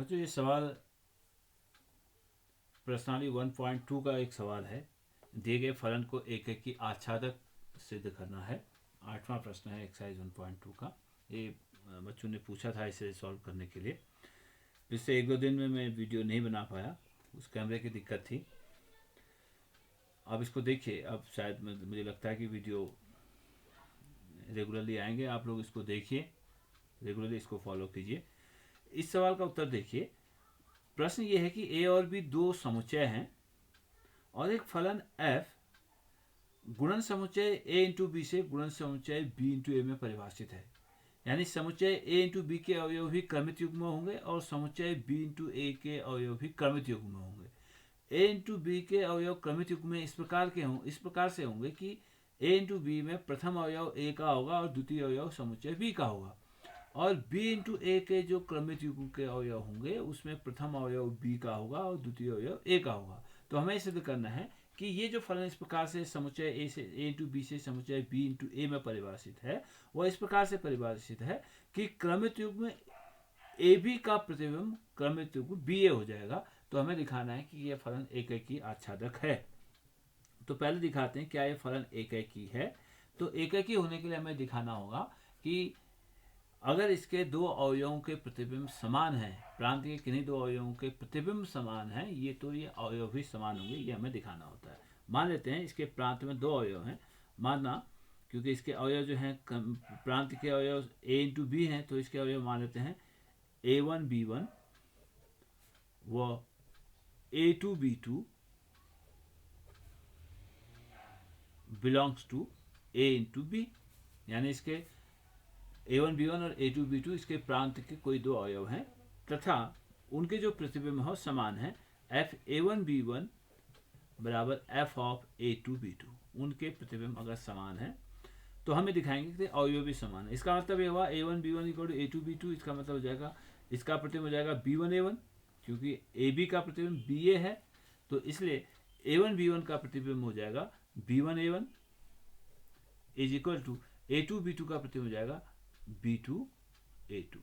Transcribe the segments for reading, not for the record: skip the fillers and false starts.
बच्चों ये सवाल प्रश्नावली 1.2 का एक सवाल है। दिए गए फलन को एकेकी आच्छादक सिद्ध करना है। 8वां प्रश्न है एक्सरसाइज 1.2 का। ये बच्चों ने पूछा था इसे सॉल्व करने के लिए। पिछले 1-2 दिन में मैं वीडियो नहीं बना पाया, उस कैमरे की दिक्कत थी। अब इसको देखिए, अब शायद मुझे लगता है कि वीडियो रेगुलरली आएंगे। आप लोग इसको देखिए, रेगुलरली इसको फॉलो कीजिए। इस सवाल का उत्तर देखिए। प्रश्न ये है कि ए और बी दो समुच्चय हैं और एक फलन f गुणन समुच्चय a इंटू बी से गुणन समुच्चय b इंटू ए में परिभाषित है। यानी समुच्चय a इंटू बी के अवयव भी क्रमित युग्म होंगे और समुच्चय b इंटू ए के अवयव भी क्रमित युग्म होंगे। a इंटू बी के अवयव क्रमित युग्म में इस प्रकार से होंगे कि a इंटू बी में प्रथम अवयव a का होगा और द्वितीय अवयव समुच्चय b का होगा, और b इंटू ए के जो क्रमित युग्म के अवयव होंगे उसमें प्रथम अवयव b का होगा और द्वितीय अवयव a का होगा। तो हमें सिद्ध करना है कि ये जो फलन इस प्रकार से समुच्चय a इंटू बी से समुच्चय b इंटू ए में परिभाषित है, वह इस प्रकार से परिभाषित है कि क्रमित युग्म ए बी का प्रतिबिंब क्रमित युग्म बी ए हो जाएगा। तो हमें दिखाना है कि यह फलन एकेकी आच्छादक है। तो पहले दिखाते हैं क्या यह फलन एकेकी है। तो एकेकी होने के लिए हमें दिखाना होगा कि अगर इसके दो अवयवों के प्रतिबिंब समान हैं, प्रांत के किन्हीं दो अवयवों के प्रतिबिंब समान हैं, ये तो ये अवयव भी समान होंगे, ये हमें दिखाना होता है। मान लेते हैं इसके प्रांत में दो अवयव हैं, मानना क्योंकि इसके अवयव जो हैं प्रांत के अवयव a इंटू बी हैं, तो इसके अवयव मान लेते हैं a1 b1 व a2 b2 belongs to a into B. यानी इसके a1 b1 और a2 b2 इसके प्रांत के कोई दो अवयव हैं तथा उनके जो प्रतिबिंब हो समान है। f a1 b1 बराबर f ऑफ a2 b2, उनके प्रतिबिंब अगर समान है तो हमें दिखाएंगे कि अवयव भी समान है। इसका मतलब ये हुआ a1 b1 equal to a2 b2। इसका मतलब हो जाएगा, इसका प्रतिबिंब हो जाएगा b1 a1, क्योंकि ab का प्रतिबिंब ba है, तो इसलिए a1 b1 का प्रतिबिंब हो जाएगा b1 a1 is equal to a2 b2 का प्रतिबिंब हो जाएगा b2 a2।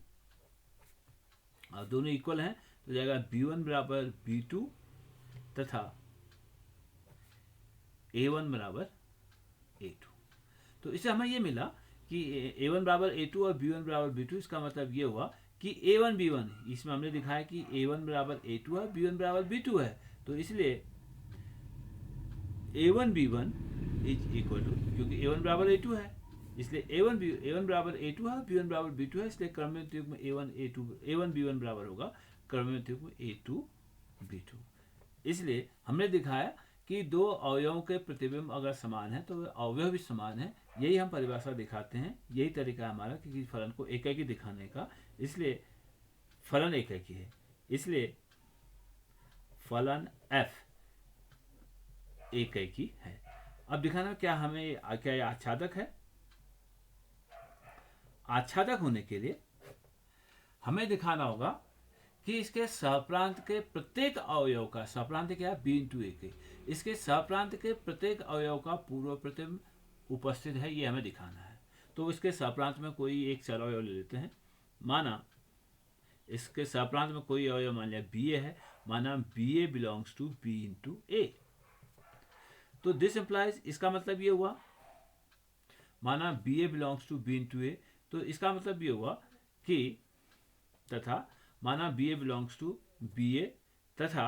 और दोनों इक्वल हैं तो जाएगा b1 बराबर b2 तथा a1 बराबर a2। तो इससे हमें ये मिला कि a1 बराबर a2 और b1 बराबर b2। इसका मतलब ये हुआ कि a1 b1, इसमें हमने दिखाया कि a1 बराबर a2 है, b1 बराबर b2 है, तो इसलिए a1 b1 is equal to, क्योंकि a1 बराबर a2 है इसलिए a1 बराबर a2 है, b1 बराबर b2 है, इसलिए क्रमित युग्म a1 b1 बराबर होगा क्रमित युग्म a2 b2। इसलिए हमने दिखाया कि दो अवयवों के प्रतिबिंब अगर समान है तो अवयव भी समान है। यही हम परिभाषा दिखाते हैं, यही तरीका है हमारा किसी फलन को एकेकी दिखाने का। इसलिए फलन एकेकी है, इसलिए फलन f एकेकी है। अब दिखाना क्या ये आच्छादक है। आच्छादक होने के लिए हमें दिखाना होगा कि इसके सहप्रांत के प्रत्येक अवयव का, सहप्रांत क्या है b इंटू ए के, इसके सहप्रांत के प्रत्येक अवयव का पूर्व प्रतिबिंब उपस्थित है, ये हमें दिखाना है। तो इसके सहप्रांत में कोई एक चर अवयव ले लेते हैं। माना इसके सहप्रांत में कोई अवयव मान लिया ba है, माना ba belongs to b into a. तो दिस इम्प्लाइज, इसका मतलब ये हुआ, माना ba belongs to b into a, तो इसका मतलब ये हुआ कि तथा माना ba बिलोंग्स टू ba तथा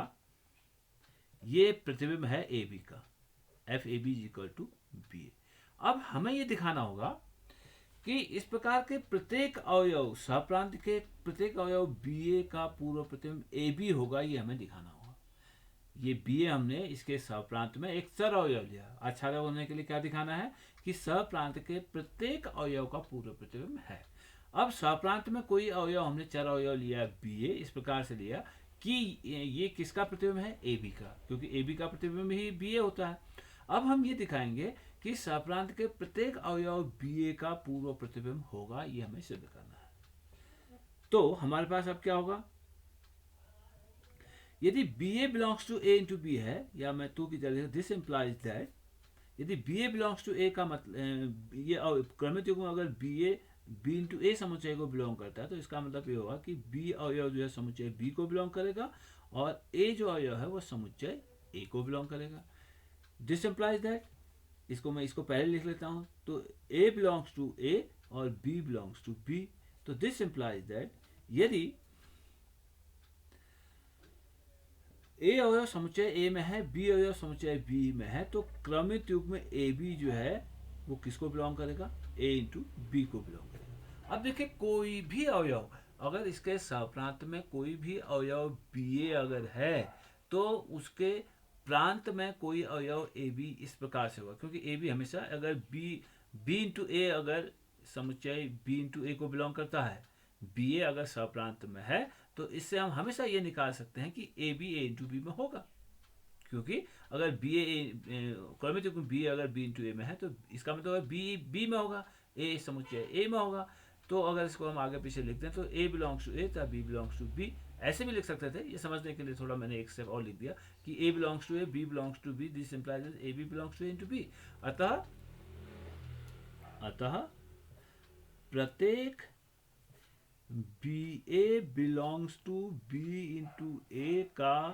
ये प्रतिबिंब है ab का, f ab is equal to ba। अब हमें ये दिखाना होगा कि इस प्रकार के प्रत्येक अवयव, सहप्रांत के प्रत्येक अवयव ba का पूर्व प्रतिबिंब ab होगा, ये हमें दिखाना होगा। ये ba हमने इसके सहप्रांत में एक चर अवयव लिया। आच्छादक होने के लिए क्या दिखाना है कि सहप्रांत के प्रत्येक अवयव का पूर्व प्रतिबिंब है। अब सहप्रांत में कोई अवयव हमने चर अवयव लिया ba, इस प्रकार से लिया कि ये किसका प्रतिबिंब है, ab का, क्योंकि ab का प्रतिबिंब ही ba होता है। अब हम ये दिखाएंगे कि सहप्रांत के प्रत्येक अवयव ba का पूर्व प्रतिबिंब होगा, ये हमें सिद्ध करना है। तो हमारे पास अब क्या होगा, यदि ba belongs to a into B है, या मैं टू की जगह दिस इम्प्लाइज दैट यदि ba बिलोंग्स टू a का मतलब ये क्रमित युग्म अगर ba बी इंटू ए समुच्चय को बिलोंग करता है, तो इसका मतलब ये होगा कि बी अवयव जो है समुच्चय बी को बिलोंग करेगा और ए जो अवयव है वो समुच्चय ए को बिलोंग करेगा। दिस इम्प्लाइज दैट, इसको पहले लिख लेता हूँ, तो ए बिलोंग्स टू ए और बी बिलोंग्स टू बी। तो दिस इम्प्लाइज दैट यदि ए अवयव समुच्चय ए में है, बी अवयव समुच्चय बी में है, तो क्रमित युग्म ए बी जो है वो किसको बिलोंग करेगा, ए इंटू बी को बिलोंग करेगा। अब देखिए कोई भी अवयव अगर इसके सहप्रांत में कोई भी अवयव बी ए अगर है तो उसके प्रांत में कोई अवयव ए बी इस प्रकार से होगा, क्योंकि ए बी हमेशा अगर बी इंटू ए अगर समुच्चय बी इंटू ए को बिलोंग करता है, बी ए अगर सहप्रांत में है, तो इससे हम हमेशा ये निकाल सकते हैं कि A B A into B में होगा, क्योंकि अगर बी ए क्रमित युग्म बी अगर बी इंटू ए में है तो इसका मतलब बी बी में होगा, ए समुच्चय ए में होगा। तो अगर इसको हम आगे पीछे लिखते हैं तो ए बिलोंग्स टू ए तथा बी बिलोंग्स टू बी, ऐसे भी लिख सकते थे। ये समझने के लिए थोड़ा मैंने एक स्टेप और लिख दिया कि a belongs to a, b belongs to b, this implies a b belongs to a into b. अतः प्रत्येक b a belongs to b into a का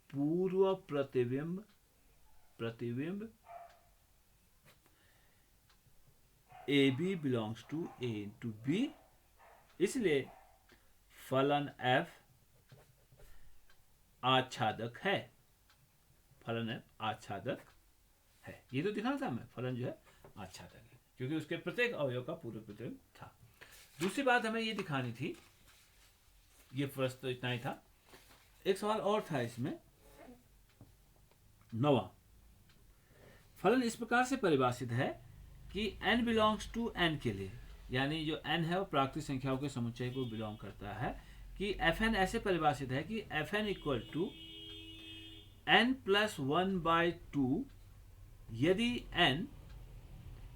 पूर्व प्रतिबिंब a b belongs to a into b, इसलिए फलन f आच्छादक है। फलन f आच्छादक है, ये तो दिखाना था हमें, फलन जो है आच्छादक है क्योंकि उसके प्रत्येक अवयव का पूर्व प्रतिबिंब था। दूसरी बात हमें ये दिखानी थी, ये प्रश्न तो इतना ही था। एक सवाल और था इसमें, 9वां, फलन इस प्रकार से परिभाषित है कि n बिलोंग्स टू n के लिए, यानी जो n है वो प्राकृतिक संख्याओं के समुच्चय को बिलोंग करता है, कि fn ऐसे परिभाषित है कि fn equal to n plus 1/2 यदि n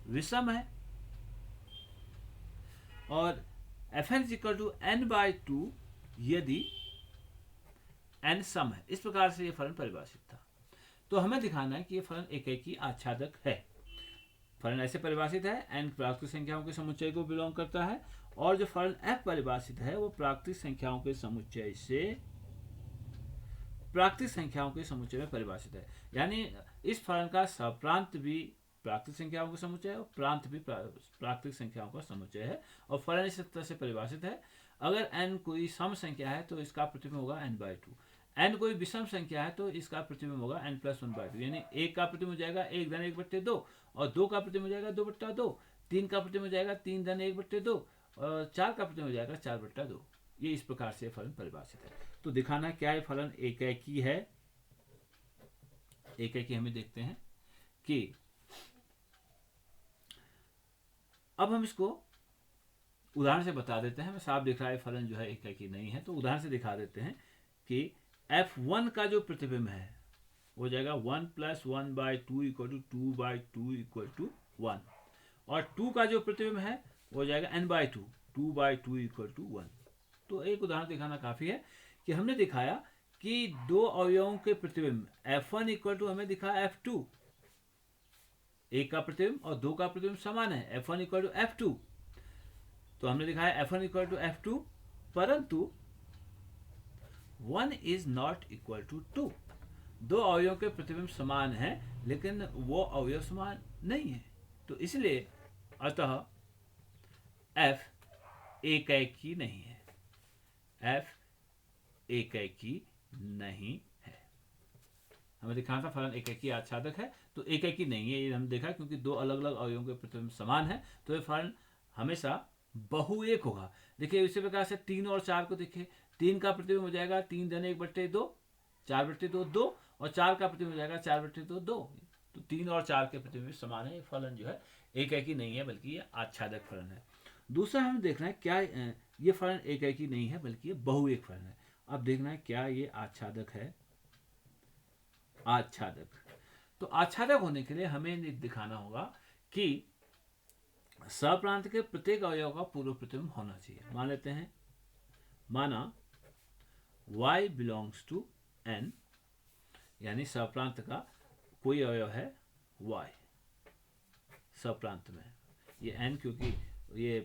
विषम है और fn इक्वल टू n/2 यदि n सम है। इस प्रकार से ये फलन परिभाषित था। तो हमें दिखाना है कि ये फलन एकेकी आच्छादक है। फलन ऐसे परिभाषित है, n प्राकृतिक संख्याओं के समुच्चय को बिलोंग करता है, और जो फलन f परिभाषित है वो प्राकृतिक संख्याओं के समुच्चय से प्राकृतिक संख्याओं के समुच्चय में परिभाषित है। यानी इस फलन का सप्रांत भी प्राकृतिक संख्याओं का समुच्चय है और प्रांत भी प्राकृतिक संख्याओं का समुच्चय है, और फलन इस तरह से परिभाषित है, अगर n कोई सम संख्या है तो इसका प्रतिबिंब होगा n/2, n कोई विषम संख्या है तो इसका प्रतिबिंब होगा n प्लस 1/2, यानी 1 का प्रतिबिंब हो जाएगा 1 धन 1/2 और 2 का प्रतिबिंब हो जाएगा 2/2, 3 का प्रतिबिंब हो जाएगा 3 धन 1/2 और 4 का प्रतिबिंब हो जाएगा 4/2। ये इस प्रकार से फलन परिभाषित है। तो दिखाना क्या है, फलन एकेकी है। एकेकी हमें देखते हैं कि अब हम इसको उदाहरण से बता देते हैं। मैं साफ दिख रहा है फलन जो है एकेकी नहीं है, तो उदाहरण से दिखा देते हैं कि f1 का जो प्रतिबिंब है हो जाएगा 1 plus 1/2 equal to 2/2 equal to 1, और 2 का जो प्रतिबिंब है हो जाएगा n/2, 2/2 इक्वल टू 1। तो एक उदाहरण दिखाना काफी है कि हमने दिखाया कि दो अवयवों के प्रतिबिंब f1 इक्वल टू हमें दिखा f2, एक का प्रतिबिंब और 2 का प्रतिबिंब समान है, f1 इक्वल टू f2, तो हमने दिखाया f1 इक्वल टू f2, परंतु 1 इज नॉट इक्वल टू 2। दो अवयवों के प्रतिबिंब समान हैं लेकिन वो अवयव समान नहीं है, तो इसलिए अतः f एकेकी नहीं है, f एकेकी नहीं है। हमें दिखाना था फलन एकेकी आच्छादक है, तो एकेकी नहीं है, ये हम देखा क्योंकि दो अलग अलग अवयवों के प्रतिबिंब समान है, तो ये फलन हमेशा बहुएक होगा। देखिए इसी प्रकार से 3 और 4 को देखिए, 3 का प्रतिबिंब हो जाएगा 3 धन 1/2, 4/2 2, और 4 का प्रतिबिंब हो जाएगा 4/2 2, तो 3 और 4 के प्रतिबिंब समान है। ये फलन जो है एकेकी नहीं है बल्कि ये आच्छादक फलन है। दूसरा हमें देखना है क्या ये फलन एकेकी नहीं है बल्कि ये बहुएक फलन है। अब देखना है क्या ये आच्छादक है, आच्छादक। तो आच्छादक होने के लिए हमें दिखाना होगा कि सप्रांत के प्रत्येक अवयव का पूर्व प्रतिबिंब होना चाहिए। मान लेते हैं, माना y बिलोंग्स टू n, यानी सप्रांत का कोई अवयव है y सप्रांत में, ये n क्योंकि ये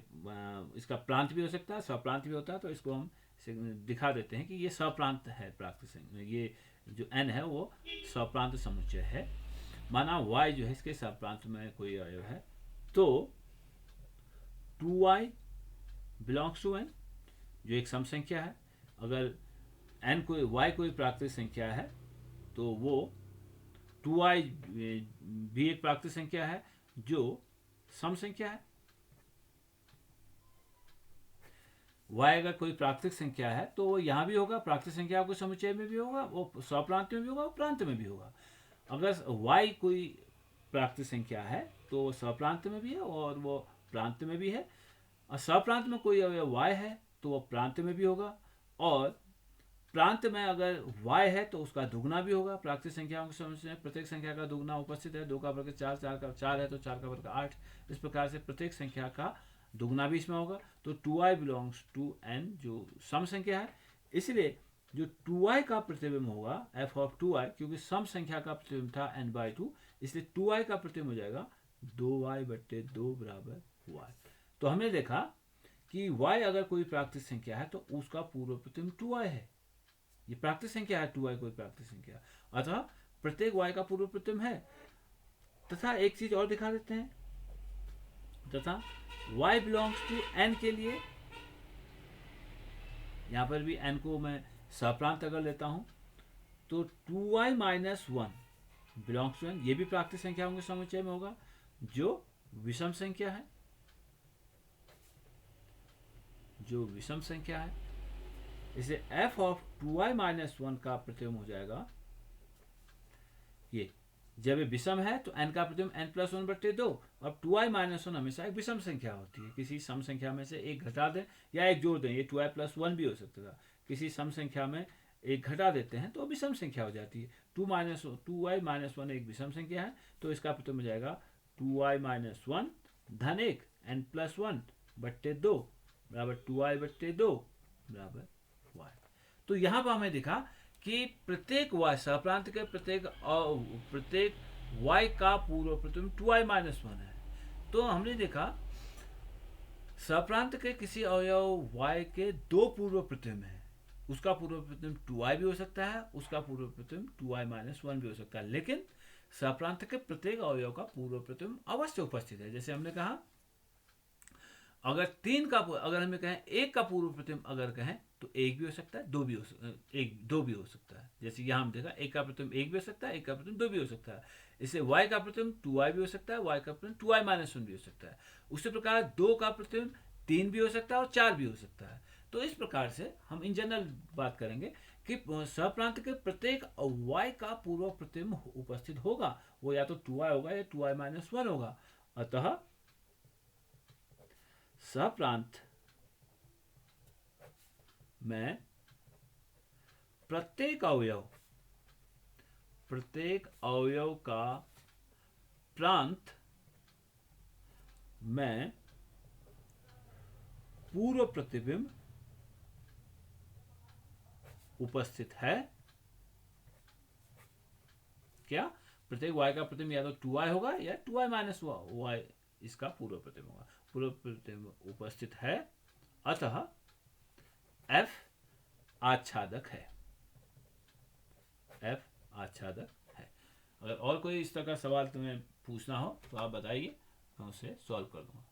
इसका प्रांत भी हो सकता है, स्वप्रांत भी होता है, तो इसको हम दिखा देते हैं कि ये स्वप्रांत है। प्राकृतिक ये जो n है वो स्वप्रांत समुच्चय है। माना y जो है इसके स्वप्रांत में कोई अवयव है, तो 2y बिलोंग्स टू n, जो एक सम संख्या है। अगर n कोई y कोई प्राकृतिक संख्या है तो वो 2y भी एक प्राकृतिक संख्या है जो सम संख्या है। y अगर कोई प्राकृतिक संख्या है तो वो यहाँ भी होगा, प्राकृतिक संख्या के समुच्चय में भी होगा, वो स्वप्रांत में भी होगा, प्रांत में भी होगा। अगर y कोई प्राकृतिक संख्या है तो वो स्वप्रांत में भी है और वो प्रांत में भी है। और स्वप्रांत में कोई अवयव y है तो वो प्रांत में भी होगा, और प्रांत में अगर y है तो उसका दुगना भी होगा। प्राकृतिक संख्याओं के समुच्चय में प्रत्येक संख्या का दुगना उपस्थित है। 2 का वर्ग 4, 4 का 4 है तो 4 का वर्ग 8। इस प्रकार से प्रत्येक संख्या का दुगना भी इसमें होगा। तो 2i बिलोंग्स टू n जो सम संख्या है, इसलिए जो 2i का प्रतिबिंब होगा f ऑफ 2i, क्योंकि सम संख्या का प्रतिबिंब था n/2, इसलिए 2i का प्रतिबिंब हो जाएगा 2y/2 बराबर y। तो हमने देखा कि y अगर कोई प्राकृतिक संख्या है तो उसका पूर्व प्रतिबिंब 2i है। ये प्राकृतिक संख्या है, 2i कोई प्राकृतिक संख्या, अतः प्रत्येक y का पूर्व प्रतिबिंब है। तथा एक चीज और दिखा देते हैं, तथा y बिलोंग्स टू n के लिए यहां पर भी n को मैं स्वप्रांत अगर लेता हूं तो 2y minus 1 belongs to n, ये भी प्राकृतिक संख्याओं के समुच्चय में होगा जो विषम संख्या है, जो विषम संख्या है। इसे f ऑफ 2y माइनस 1 का प्रतिबिंब हो जाएगा ये। जब ये विषम है तो n का प्रतिबिंब n+1/2। अब 2i माइनस 1 हमेशा एक विषम संख्या होती है। किसी सम संख्या में से एक घटा दें या एक जोड़ दें, ये 2i+1 भी हो सकता था। किसी सम संख्या में एक घटा देते हैं तो विषम संख्या हो जाती है। 2i माइनस 1 एक विषम संख्या है, तो इसका प्रतिबिंब हो जाएगा 2i माइनस 1 धन 1 n+1/2 बराबर 2i/2 बराबर y। तो यहाँ पर हमें दिखा कि प्रत्येक y स्वप्रांत के प्रत्येक y का पूर्व प्रतिबिंब 2i माइनस 1 है। तो हमने देखा स्वप्रांत के किसी अवयव y के दो पूर्व प्रतिबिंब हैं। उसका पूर्व प्रतिबिंब 2i भी हो सकता है, उसका पूर्व प्रतिबिंब 2i माइनस 1 भी हो सकता है, लेकिन स्वप्रांत के प्रत्येक अवयव का पूर्व प्रतिबिंब अवश्य उपस्थित है। जैसे हमने कहा अगर अगर हमें कहें एक का पूर्व प्रतिबिंब अगर कहें तो एक भी हो सकता है, दो भी हो सकता है। जैसे यहाँ हम देखा एक का प्रतिबिंब एक भी हो सकता है, एक का प्रतिबिंब दो भी हो सकता है। इससे y का प्रतिबिंब 2i भी हो सकता है, y का प्रतिबिंब 2i माइनस 1 भी हो सकता है। उसी प्रकार 2 का प्रतिबिंब 3 भी हो सकता है और 4 भी हो सकता है। तो इस प्रकार से हम इन जनरल बात करेंगे कि स्वप्रांत के प्रत्येक y का पूर्व प्रतिबिंब उपस्थित होगा, वो या तो 2i होगा या 2i माइनस 1 होगा। अतः स्वप्रांत में प्रत्येक अवयव का प्रांत में पूर्व प्रतिबिंब उपस्थित है। क्या? प्रत्येक y का प्रतिबिंब या तो 2i होगा या 2i माइनस y इसका पूर्व प्रतिबिंब होगा। पूर्व प्रतिबिंब उपस्थित है, अतः f आच्छादक है। f आच्छादक है। अगर और कोई इस तरह का सवाल तुम्हें पूछना हो तो आप बताइए, मैं उसे सॉल्व कर दूंगा।